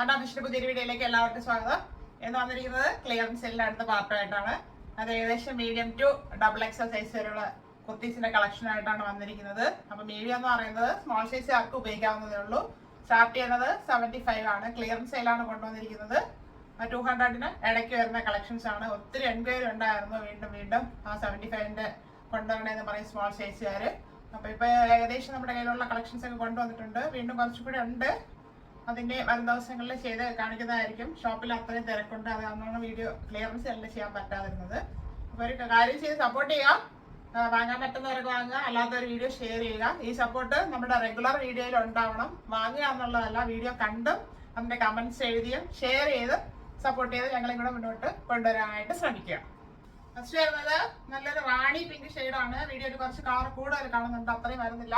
ഫാമിഷിന്റെ പുതിയൊരു വീഡിയോയിലേക്ക് എല്ലാവർക്കും സ്വാഗതം. എന്ന് വന്നിരിക്കുന്നത് ക്ലിയറൻസ് സെല്ലിന്റെ അടുത്ത പാർട്ടായിട്ടാണ്. അത് ഏകദേശം medium to double XL size വരെയുള്ള കുർത്തീസിന്റെ കളക്ഷൻ ആയിട്ടാണ് വന്നിരിക്കുന്നത്. അപ്പൊ മീഡിയം എന്ന് പറയുന്നത് സ്മോൾ സൈസ് ആർക്ക് ഉപയോഗിക്കാവുന്നതേ ഉള്ളൂ. സ്റ്റാർട്ട് ചെയ്യുന്നത് 75 ആണ്. ക്ലിയറൻസ് സെയിലാണ് കൊണ്ടുവന്നിരിക്കുന്നത്. 200-ന് ഇടയ്ക്ക് വരുന്ന കളക്ഷൻസ് ആണ്. ഒത്തിരി എൻക്വയറി ഉണ്ടായിരുന്നു. വീണ്ടും ആ 75-ന്റെ കൊണ്ടുവരണമെന്ന് പറയും സ്മോൾ സൈസുകാര്. അപ്പൊ ഇപ്പൊ ഏകദേശം നമ്മുടെ കയ്യിലുള്ള കളക്ഷൻസ് ഒക്കെ കൊണ്ടുവന്നിട്ടുണ്ട്. വീണ്ടും കുറച്ചുകൂടി ഉണ്ട്. അതിന്റെ വരും ദിവസങ്ങളിൽ ചെയ്ത് കാണിക്കുന്നതായിരിക്കും. ഷോപ്പിൽ അത്രയും തിരക്കുണ്ട്. അത് അന്നാണ് വീഡിയോ ക്ലിയറൻസ് എല്ലാം ചെയ്യാൻ പറ്റാതിരുന്നത്. അപ്പൊ ഒരു കാര്യം ചെയ്ത് സപ്പോർട്ട് ചെയ്യുക. വാങ്ങാൻ പറ്റുന്നവരൊക്കെ വാങ്ങുക, അല്ലാത്തൊരു വീഡിയോ ഷെയർ ചെയ്യുക. ഈ സപ്പോർട്ട് നമ്മുടെ റെഗുലർ വീഡിയോയിൽ ഉണ്ടാവണം. വാങ്ങുക എന്നുള്ളതല്ല, വീഡിയോ കണ്ടും അതിന്റെ കമന്റ്സ് എഴുതിയും ഷെയർ ചെയ്ത് സപ്പോർട്ട് ചെയ്ത് ഞങ്ങളെ കൂടെ മുന്നോട്ട് കൊണ്ടുവരാനായിട്ട് ശ്രമിക്കുക. ഫസ്റ്റ് വരുന്നത് നല്ലൊരു റാണി പിങ്ക് ഷെയ്ഡാണ്. വീഡിയോയിൽ കുറച്ച് കളർ കൂടുതൽ കാണുന്നുണ്ട്, അത്രയും വരുന്നില്ല.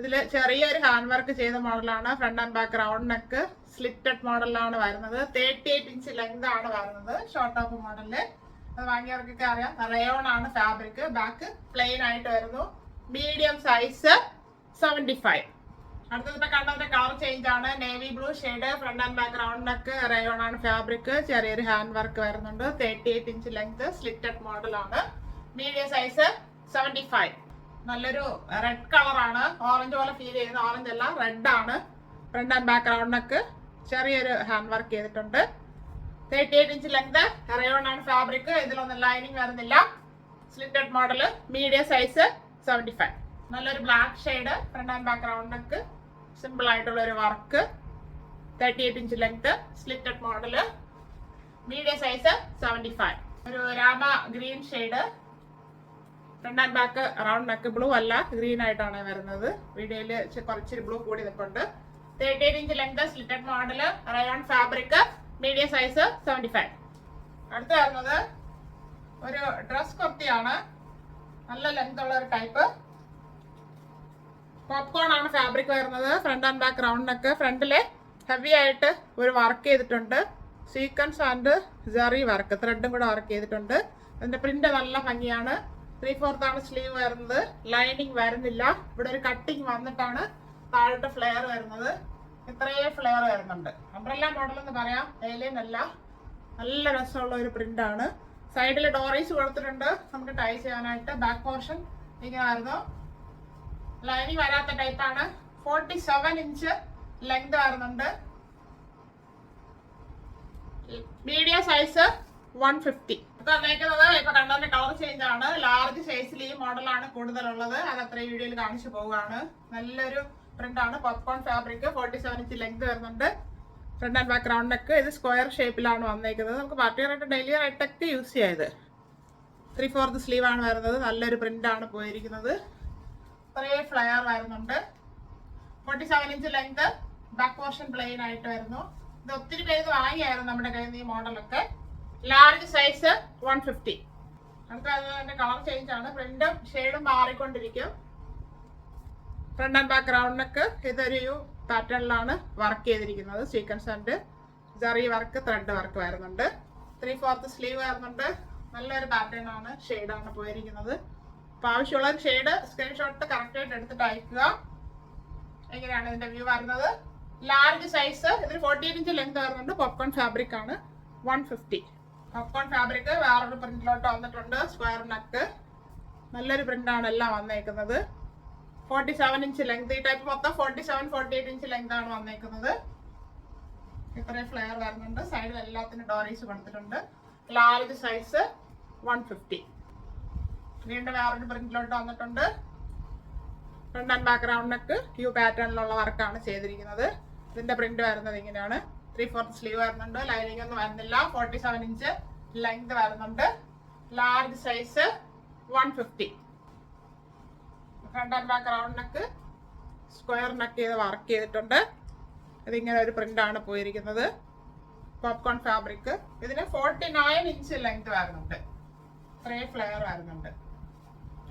ഇതിൽ ചെറിയൊരു ഹാൻഡ് വർക്ക് ചെയ്ത മോഡലാണ്. Front and back round neck slitted മോഡലാണ് വരുന്നത്. 38 ഇഞ്ച് ലെങ്ത് ആണ് വരുന്നത്. ഷോർട്ട് ടോപ്പ് മോഡലില്. അത് വാങ്ങിയവർക്കൊക്കെ അറിയാം. റയോൺ ആണ് ഫാബ്രിക്. ബാക്ക് പ്ലെയിൻ ആയിട്ട് വരുന്നു. Medium size 75. അടുത്തത് കണ്ടതിന്റെ കളർ ചേഞ്ച് ആണ്. Navy blue shade. Front and back round neck rayon ആണ് ഫാബ്രിക്. ചെറിയൊരു ഹാൻഡ് വർക്ക് വരുന്നുണ്ട്. 38 ഇഞ്ച് ലെങ്ത് സ്ലിറ്റഡ് മോഡലാണ്. Medium size 75. നല്ലൊരു റെഡ് കളറാണ്. ഓറഞ്ച് പോലെ ഫീൽ ചെയ്യുന്ന, ഓറഞ്ച് അല്ല റെഡ് ആണ്. Front and back round neck ചെറിയൊരു ഹാൻഡ് വർക്ക് ചെയ്തിട്ടുണ്ട്. 38 ഇഞ്ച് ലെങ്ത് റയോൺ ആണ് ഫാബ്രിക്. ഇതിലൊന്നും ലൈനിങ് വരുന്നില്ല. Slitted model. Medium size 75. നല്ലൊരു black shade. Front and back round neck simple ആയിട്ടുള്ള ഒരു work. 38 inch length slitted model. Medium size 75. ഒരു രാമ green shade. Front and back round neck. Blue അല്ല, green ആയിട്ടാണ് വരുന്നത്. വീഡിയോയില് കുറച്ചൊരു ബ്ലൂ കൂടി നിൽപ്പുണ്ട്. 38 inch length slitted model. Rayon fabric. Medium size 75. അടുത്ത് വരുന്നത് ഒരു ഡ്രസ് കുർത്തിയാണ്. നല്ല ലെങ്ത് ഉള്ള ഒരു ടൈപ്പ്. പോപ്കോൺ ആണ് ഫാബ്രിക് വരുന്നത്. Front and back round neck. ഫ്രണ്ടില് ഹെവി ആയിട്ട് ഒരു വർക്ക് ചെയ്തിട്ടുണ്ട്. സീക്വൻസ് ആൻഡ് ജറി വർക്ക്, ത്രെഡും കൂടെ വർക്ക് ചെയ്തിട്ടുണ്ട്. അതിന്റെ പ്രിന്റ് നല്ല ഭംഗിയാണ്. 3/4 ആണ് സ്ലീവ് വരുന്നത്. ലൈനിങ് വരുന്നില്ല. ഇവിടെ ഒരു കട്ടിങ് വന്നിട്ടാണ് താഴോട്ട് ഫ്ലെയർ വരുന്നത്. ഇത്രയേ ഫ്ലെയർ വരുന്നുണ്ട്. അംബ്രല്ല മോഡൽ എന്ന് പറയാം, ഏലിയൻ അല്ല. നല്ല രസമുള്ള ഒരു പ്രിന്റ് ആണ്. സൈഡിൽ ഡോറീസ് കൊടുത്തിട്ടുണ്ട് നമുക്ക് ടൈ ചെയ്യാനായിട്ട്. ബാക്ക് പോർഷൻ ഇങ്ങനെ ആയിരുന്നു. ലൈനിങ് വരാത്ത ടൈപ്പാണ്. 47 ഇഞ്ച് ലെങ്ത് വരുന്നുണ്ട്. Medium size 150. തന്നേക്കുന്നത് ഇപ്പൊ കണ്ടതിന്റെ കളർ ചേഞ്ച് ആണ്. ലാർജ് സൈസിൽ ഈ മോഡലാണ് കൂടുതലുള്ളത്. അത് അത്രയും വീഡിയോയിൽ കാണിച്ചു പോവുകയാണ്. നല്ലൊരു പ്രിന്റ് ആണ്. Popcorn fabric. 47 ഇഞ്ച് ലെങ്ത് വരുന്നുണ്ട്. Front and back round neck. ഇത് സ്ക്വയർ ഷേപ്പിലാണ് വന്നേക്കുന്നത്. നമുക്ക് പാർട്ടി ആയിട്ട് ഡെയിലി ആയിട്ടൊക്കെ യൂസ് ചെയ്ത്. 3/4 സ്ലീവ് ആണ് വരുന്നത്. നല്ലൊരു പ്രിന്റ് ആണ് പോയിരിക്കുന്നത്. കുറേ ഫ്ലയർ വരുന്നുണ്ട്. 47 inch length. Back portion plain ആയിട്ട് വരുന്നു. ഇത് ഒത്തിരി പേര് വാങ്ങിയായിരുന്നു നമ്മുടെ കയ്യിൽ നിന്ന് ഈ മോഡലൊക്കെ. Large size 150. അടുത്ത അതിന്റെ കളർ ചേഞ്ച് ആണ്. പ്രിന്റും ഷെയ്ഡും മാറിക്കൊണ്ടിരിക്കും. Front and back round neck. ഇതൊരു പാറ്റേണിലാണ് വർക്ക് ചെയ്തിരിക്കുന്നത്. Sequence and zari work, thread work വരുന്നുണ്ട്. 3/4 സ്ലീവ് വരുന്നുണ്ട്. നല്ലൊരു പാറ്റേൺ ആണ്. ഷെയ്ഡാണ് പോയിരിക്കുന്നത്. അപ്പൊ ആവശ്യമുള്ള ഒരു ഷെയ്ഡ് സ്ക്രീൻഷോട്ട് കറക്റ്റ് ആയിട്ട് എടുത്തിട്ട് അയക്കുക. എങ്ങനെയാണ് ഇതിന്റെ വ്യൂ വരുന്നത്? Large size. ഇതിന് 48 ഇഞ്ച് ലെങ്ത് വരുന്നുണ്ട്. പോപ്കോൺ ഫാബ്രിക് ആണ്. 150. പോപ്കോൺ ഫാബ്രിക് വേറൊരു പ്രിന്റിലോട്ട് വന്നിട്ടുണ്ട്. Square neck. നല്ലൊരു പ്രിന്റാണ് എല്ലാം വന്നേക്കുന്നത്. 47 ഇഞ്ച് ലെങ്ത്. ഈ ടൈപ്പ് മൊത്തം 47-48 ഇഞ്ച് ലെങ്ത് ആണ് വന്നേക്കുന്നത്. ഇത്രയും ഫ്ലെയർ വരുന്നുണ്ട്. സൈഡിൽ എല്ലാത്തിനും ഡോറീസ് കൊടുത്തിട്ടുണ്ട്. Large size 150. വീണ്ടും വേറൊരു പ്രിന്റിലോട്ട് വന്നിട്ടുണ്ട്. Front and back round neck ക്യൂ പാറ്റേണിലുള്ള വർക്കാണ് ചെയ്തിരിക്കുന്നത്. ഇതിന്റെ പ്രിന്റ് വരുന്നത് ഇങ്ങനെയാണ്. 3/4 സ്ലീവ് വരുന്നുണ്ട്. ലൈനിങ് ഒന്നും വരുന്നില്ല. 47 ഇഞ്ച് ലെങ്ത് വരുന്നുണ്ട്. Large size 150. Front and back round neck square neck ചെയ്ത് വർക്ക് ചെയ്തിട്ടുണ്ട്. ഇതിങ്ങനെ ഒരു പ്രിന്റ് ആണ് പോയിരിക്കുന്നത്. Popcorn fabric. ഇതിന് 49 ഇഞ്ച് ലെങ്ത് വരുന്നുണ്ട്. ഇത്രയും ഫ്ലെയർ വരുന്നുണ്ട്.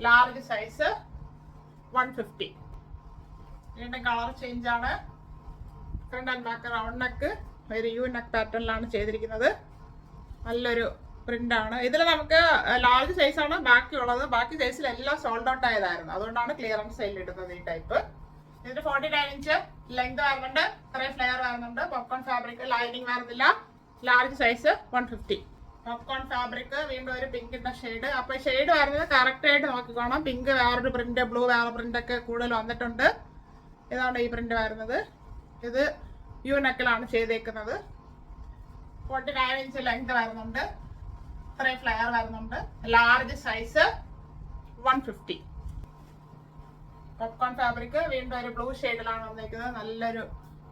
Large size 150. വീണ്ടും കളർ ചേഞ്ച് ആണ്. Front and back round neck ഒരു യു നെക്ക് പാറ്റേണിലാണ് ചെയ്തിരിക്കുന്നത്. നല്ലൊരു പ്രിന്റ് ആണ്. ഇതിൽ നമുക്ക് ലാർജ് സൈസാണ് ബാക്കിയുള്ളത്. ബാക്കി സൈസിലെല്ലാം സോൾഡ് ഔട്ട് ആയതായിരുന്നു. അതുകൊണ്ടാണ് ക്ലിയറൻസ് സെയിൽ ഇടുന്നത് ഈ ടൈപ്പ്. ഇതിന് 49 ഇഞ്ച് ലെങ്ത് വരുന്നുണ്ട്. ഇത്രയും ഫ്ലെയർ വരുന്നുണ്ട്. പോപ്കോൺ ഫാബ്രിക്, ലൈനിങ് വരുന്നില്ല. Large size 150. പോപ്കോൺ ഫാബ്രിക്, വീണ്ടും ഒരു പിങ്കിന്റെ ഷെയ്ഡ്. അപ്പൊ ഷെയ്ഡ് വരുന്നത് കറക്റ്റ് ആയിട്ട് നോക്കിക്കോണം. പിങ്ക് വേറൊരു പ്രിന്റ്, ബ്ലൂ വേറെ പ്രിന്റ് ഒക്കെ കൂടുതൽ വന്നിട്ടുണ്ട്. ഇതാണ് ഈ പ്രിന്റ് വരുന്നത്. ഇത് യു നെക്കിലാണ് ചെയ്തേക്കുന്നത്. 49 ഇഞ്ച് ലെങ്ത് വരുന്നുണ്ട്. ഇത്രയും ഫ്ലെയർ വരുന്നുണ്ട്. Large size 150. പോപ്കോൺ ഫാബ്രിക്, വീണ്ടും ഒരു ബ്ലൂ ഷെയ്ഡിലാണ് വന്നിരിക്കുന്നത്. നല്ലൊരു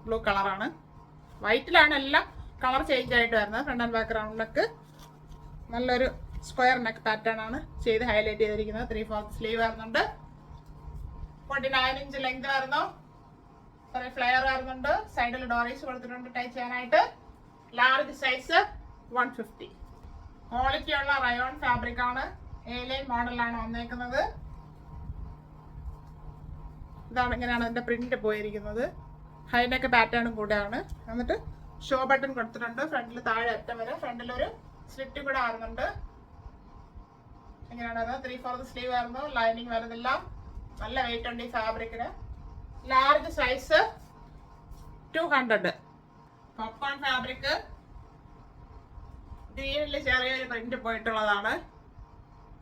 ബ്ലൂ കളറാണ്. വൈറ്റിലാണ് എല്ലാം കളർ ചേഞ്ച് ആയിട്ട് വരുന്നത്. Front and back round neck, നല്ലൊരു സ്ക്വയർ നെക്ക് പാറ്റേൺ ആണ് ചെയ്ത് ഹൈലൈറ്റ് ചെയ്തിരിക്കുന്നത്. 3/4 സ്ലീവ് വരുന്നുണ്ട്. 49 ഇഞ്ച് ലെങ്ത് വരുന്നു. കുറെ ഫ്ലെയർ വരുന്നുണ്ട്. സൈഡിൽ ഡോറീസ് കൊടുത്തിട്ടുണ്ട് ടൈ ചെയ്യാനായിട്ട്. Large size 150. ക്വാളിറ്റി ഉള്ള റയോൺ ഫാബ്രിക് ആണ്. A-line മോഡലാണ് വന്നേക്കുന്നത്. ഇതാണ്, ഇങ്ങനെയാണ് ഇതിന്റെ പ്രിന്റ് പോയിരിക്കുന്നത്. ഹൈനെക്ക് പാറ്റേണും കൂടെയാണ്. എന്നിട്ട് ഷോ ബട്ടൺ കൊടുത്തിട്ടുണ്ട് ഫ്രണ്ടിൽ താഴെ അറ്റം വരെ. ഫ്രണ്ടിൽ ഒരു സ്ലിറ്റ് കൂടെ വരുന്നുണ്ട്. ഇങ്ങനെയാണ് 3/4 സ്ലീവ് വരുന്നു. ലൈനിങ് വരുന്നില്ല. നല്ല വെയിറ്റ് ഉണ്ട് ഈ ഫാബ്രിക്കിന്. Large size 200. പോപ്കോൺ ഫാബ്രിക്, ഗ്രീനിൽ ചെറിയൊരു പ്രിന്റ് പോയിട്ടുള്ളതാണ്.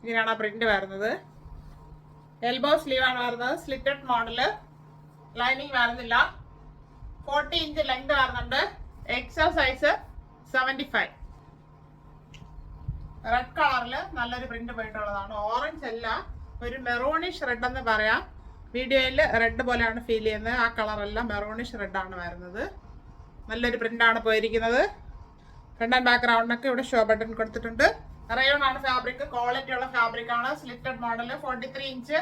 ഇങ്ങനെയാണ് ആ പ്രിന്റ് വരുന്നത്. എൽബോ സ്ലീവ് ആണ് വരുന്നത്. Slitted model. ലൈനിങ് വരുന്നില്ല. 40 ഇഞ്ച് ലെങ്ത് വരുന്നുണ്ട്. XL size 75. റെഡ് കളറില് നല്ലൊരു പ്രിന്റ് പോയിട്ടുള്ളതാണ്. ഓറഞ്ച് അല്ല, ഒരു മെറൂണിഷ് റെഡ് എന്ന് പറയാം. വീഡിയോയിൽ റെഡ് പോലെയാണ് ഫീൽ ചെയ്യുന്നത്. ആ കളറല്ല, മെറൂണിഷ് റെഡ് ആണ് വരുന്നത്. നല്ലൊരു പ്രിന്റ് ആണ് പോയിരിക്കുന്നത്. ഫ്രണ്ട് ആൻഡ് ബാക്ക് റൗണ്ടിനൊക്കെ ഇവിടെ ഷോ ബട്ടൺ കൊടുത്തിട്ടുണ്ട്. റയോൺ ആണ് ഫാബ്രിക്. ക്വാളിറ്റി ഉള്ള ഫാബ്രിക് ആണ്. Slitted model. 43 ഇഞ്ച്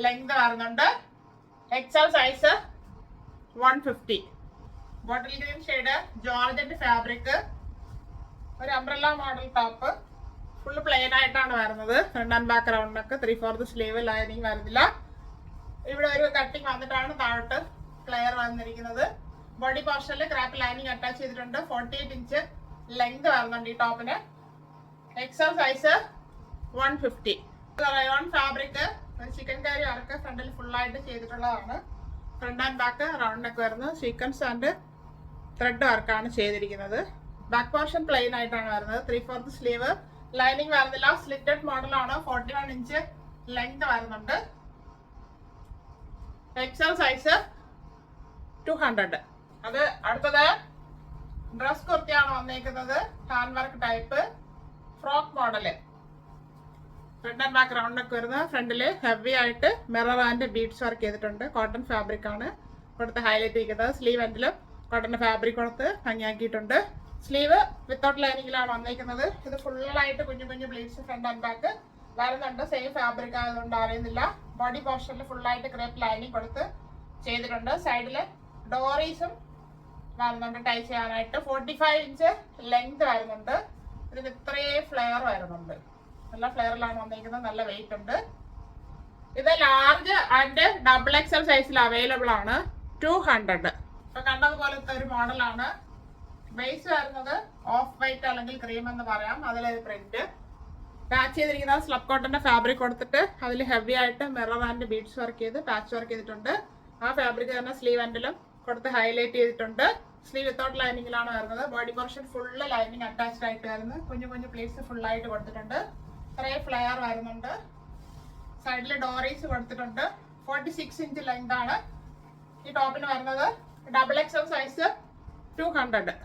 ലെങ്ത് വരുന്നുണ്ട്. XL size 150. Bottle green shade, georgette fabric, ഒരു umbrella model top. Full plain ആയിട്ടാണ് വരുന്നത്. ഫ്രണ്ട് ആൻഡ് ബാക്ക് റൗണ്ടിനൊക്കെ 3/4 സ്ലീവ്. ലൈനിങ് വരുന്നില്ല. ഇവിടെ ഒരു കട്ടിങ് വന്നിട്ടാണ് താഴോട്ട് ഫ്ലെയർ വന്നിരിക്കുന്നത്. ബോഡി പോർഷനിൽ ക്രാപ്പ് ലൈനിങ് അറ്റാച്ച് ചെയ്തിട്ടുണ്ട്. 48 ഇഞ്ച് ലെങ്ത് വരുന്നുണ്ട് ഈ ടോപ്പിന്. XL size 150. Rayon fabric, chikankari work ഫ്രണ്ടിൽ ഫുള്ളായിട്ട് ചെയ്തിട്ടുള്ളതാണ്. Front and back round neck വരുന്നത്. സീക്വൻസ് ആൻഡ് ത്രെഡ് വർക്കാണ് ചെയ്തിരിക്കുന്നത്. ബാക്ക് പോർഷൻ പ്ലെയിൻ ആയിട്ടാണ് വരുന്നത്. 3/4 സ്ലീവ്. ലൈനിങ് വരുന്നില്ല. സ്ലിറ്റഡ് മോഡലാണ്. 41 ഇഞ്ച് ലെങ്ത് വരുന്നുണ്ട്. XL size 200. അത് അടുത്തത് ഡ്രസ് കുർത്തിയാണ് വന്നേക്കുന്നത്. Hand work type, frock model. Front and back round ഒക്കെ വരുന്നത്. ഫ്രണ്ടില് ഹെവി ആയിട്ട് മിറർ ആൻഡ് ബീഡ്സ് വർക്ക് ചെയ്തിട്ടുണ്ട്. കോട്ടൺ ഫാബ്രിക് ആണ് കൊടുത്ത് ഹൈലൈറ്റ് ചെയ്തിരിക്കുന്നത്. സ്ലീവ് എൻഡിലും കോട്ടൺ ഫാബ്രിക് കൊടുത്ത് ഭംഗിയാക്കിയിട്ടുണ്ട്. സ്ലീവ് വിത്തൗട്ട് ലൈനിങ്ങിലാണ് വന്നേക്കുന്നത്. ഇത് ഫുള്ളായിട്ട് കുഞ്ഞു കുഞ്ഞു ബ്ലീഡ്സ് ഫ്രണ്ട് ആൻഡ് ബാക്ക് വരുന്നുണ്ട്. സെയിം ഫാബ്രിക് ആയതുകൊണ്ട് അറിയുന്നില്ല. ബോഡി പോർഷനിൽ ഫുള്ളായിട്ട് ക്രേപ്പ് ലൈനിങ് കൊടുത്ത് ചെയ്തിട്ടുണ്ട്. സൈഡില് ഡോറീസും വരുന്നുണ്ട് ടൈ ചെയ്യാനായിട്ട്. 45 ഇഞ്ച് ലെങ്ത് വരുന്നുണ്ട്. ഇതിന് ഇത്രയും ഫ്ലെയർ വരുന്നുണ്ട്. നല്ല ഫ്ലെയറിലാണ് വന്നിരിക്കുന്നത്. നല്ല വെയിറ്റ് ഉണ്ട്. ഇത് ലാർജ് ആൻഡ് ഡബിൾ എക്സൽ സൈസിൽ അവൈലബിൾ ആണ്. 200. ഇപ്പൊ കണ്ടതുപോലത്തെ ഒരു മോഡലാണ്. ബേസ് വരുന്നത് ഓഫ് വൈറ്റ് അല്ലെങ്കിൽ ക്രീം എന്ന് പറയാം. അതിലൊരു പ്രിന്റ് പാച്ച് ചെയ്തിരിക്കുന്നത് സ്ലബ് കോട്ടന്റെ ഫാബ്രിക് കൊടുത്തിട്ട് അതിൽ ഹെവി ആയിട്ട് മിറർ ആൻഡ് ബീഡ്സ് വർക്ക് ചെയ്ത് പാച്ച് വർക്ക് ചെയ്തിട്ടുണ്ട്. ആ ഫാബ്രിക് തന്നെ സ്ലീവ് എൻഡിലും കൊടുത്ത് ഹൈലൈറ്റ് ചെയ്തിട്ടുണ്ട്. സ്ലീവ് വിത്തൗട്ട് ലൈനിങ്ങിലാണ് വരുന്നത്. Body portion full lining attached ആയിട്ട് വരുന്നത്. കുഞ്ഞു കുഞ്ഞു പ്ലേറ്റ്സ് ഫുള്ളായിട്ട് കൊടുത്തിട്ടുണ്ട്. ഇത്രയും ഫ്ലെയർ വരുന്നുണ്ട്. സൈഡിൽ ഡോറീസ് കൊടുത്തിട്ടുണ്ട്. 46 ഇഞ്ച് ലെങ്ത് ആണ് ഈ ടോപ്പിന് വരുന്നത്. Double XL size 200.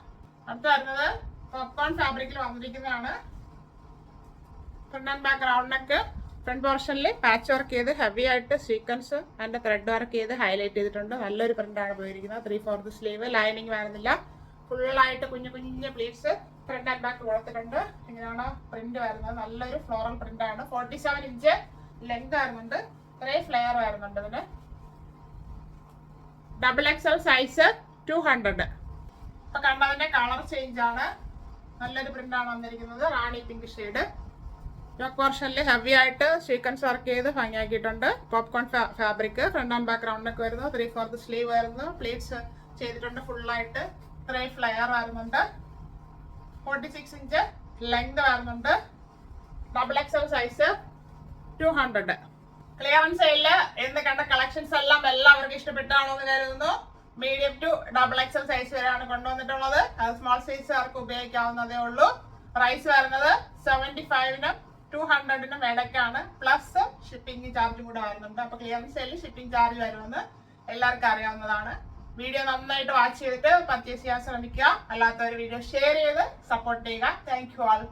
അടുത്ത് വരുന്നത് പോപ്കോൺ ഫാബ്രിക്കിൽ വന്നിരിക്കുന്നതാണ്. Front and back round neck. Front പോർഷനിൽ പാച്ച് വർക്ക് ചെയ്ത് ഹെവി ആയിട്ട് സീക്വൻസ് ആൻഡ് ത്രെഡ് വർക്ക് ചെയ്ത് ഹൈലൈറ്റ് ചെയ്തിട്ടുണ്ട്. നല്ലൊരു പ്രിന്റാണ് പോയിരിക്കുന്നത്. 3/4 സ്ലീവ്. ലൈനിങ് വരുന്നില്ല. ഫുള്ളായിട്ട് കുഞ്ഞു കുഞ്ഞു പ്ലീറ്റ്സ് ഫ്രണ്ട് ആൻഡ് ബാക്ക് കൊടുത്തിട്ടുണ്ട്. ഇങ്ങനെയാണ് പ്രിന്റ് വരുന്നത്. നല്ലൊരു ഫ്ലോറൽ പ്രിന്റ് ആണ്. 47 ഇഞ്ച് ലെങ്ത് വരുന്നുണ്ട്. ഇത്രയും ഫ്ലെയർ വരുന്നുണ്ട് ഇതിന്. Double XL size 200. ഇപ്പൊ കണ്ടതിന്റെ കളർ ചേഞ്ച് ആണ്. നല്ലൊരു പ്രിന്റ് ആണ് വന്നിരിക്കുന്നത്. Rani pink shade. യോക്ക് പോർഷനിൽ ഹെവി ആയിട്ട് സീക്വൻസ് വർക്ക് ചെയ്ത് ഭംഗിയാക്കിയിട്ടുണ്ട്. Popcorn fabric. Front and back round ഒക്കെ വരുന്നു. 3/4 സ്ലീവ് വരുന്നു. പ്ലീറ്റ്സ് ചെയ്തിട്ടുണ്ട് ഫുള്ളായിട്ട്. ഇത്രയും ഫ്ലെയർ വരുന്നുണ്ട്. 46 ഇഞ്ച് ലെങ്ത് വരുന്നുണ്ട്. Double XL size 200. ക്ലിയറൻസ് സെയിലില് എന്ന് കണ്ട കളക്ഷൻസ് എല്ലാം എല്ലാവർക്കും ഇഷ്ടപ്പെട്ടാണോ എന്ന് കരുതുന്നു. മീഡിയം ടു XXL സൈസ് വരെയാണ് കൊണ്ടുവന്നിട്ടുള്ളത്. അത് സ്മോൾ സൈസുകാർക്ക് ഉപയോഗിക്കാവുന്നതേ ഉള്ളൂ. പ്രൈസ് വരുന്നത് 75-നും 200-നും ഇടയ്ക്കാണ്. പ്ലസ് ഷിപ്പിംഗ് ചാർജും കൂടെ വരുന്നുണ്ട്. അപ്പൊ ക്ലിയറൻസ് സെയിലിൽ ഷിപ്പിംഗ് ചാർജ് വരുമെന്ന് എല്ലാവർക്കും അറിയാവുന്നതാണ്. വീഡിയോ നന്നായിട്ട് വാച്ച് ചെയ്തിട്ട് പർച്ചേസ് ചെയ്യാൻ ശ്രമിക്കുക. അല്ലാത്തവർ വീഡിയോ ഷെയർ ചെയ്ത് സപ്പോർട്ട് ചെയ്യുക. Thank you all.